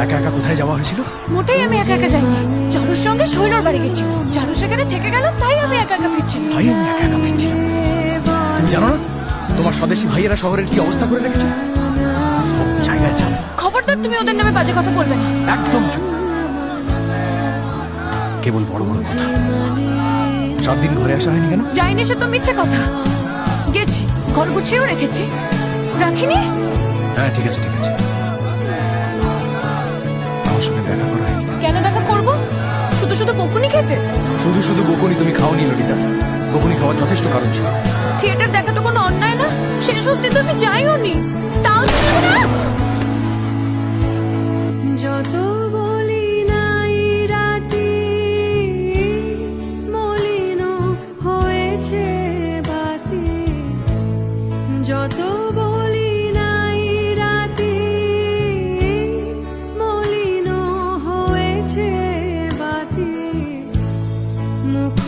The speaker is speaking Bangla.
একা একা কোথায় যাওয়া হয়েছিল? মোটেই আমি একা একা যাইনি, চারুর সঙ্গে শৈলর বাড়ি গেছি। চারু সেখানে থেকে গেল, তাই আমি একা একা ফিরছিলাম। তাই আমি একা একা ফিরছিলাম। তুমি জানো না তোমার স্বদেশী ভাইয়েরা শহরের কি অবস্থা করে রেখেছে? সব জায়গায় চাপ। খবরদার তুমি ওদের নামে বাজে কথা বলবে না। একদম চুপ। কেবল বড় বড় কথা। 7 দিন ঘরে আসা হয়নি কেন? যাইনি সে তো মিছে কথা। গেছি, ঘর গুছিয়েও রেখেছি। রাখিনি? হ্যাঁ ঠিক আছে ঠিক আছে। আমার সঙ্গে দেখা করা হয়নি। কেন দেখা করবো? শুধু শুধু বকুনি খেতে? শুধু শুধু বকুনি তুমি খাওনি ললিতা। বকুনি খাওয়ার যথেষ্ট কারণ ছিল। থিয়েটার দেখা তো কোনো অন্যায় না। শেষ অব্দি তো আমি যাইও নি, তাও তুমি না। যত বলি নাই রাতি মলিন হয়েছে বাতি, যত বলি নাই রাতি মলিন হয়েছে বাতি, মুখ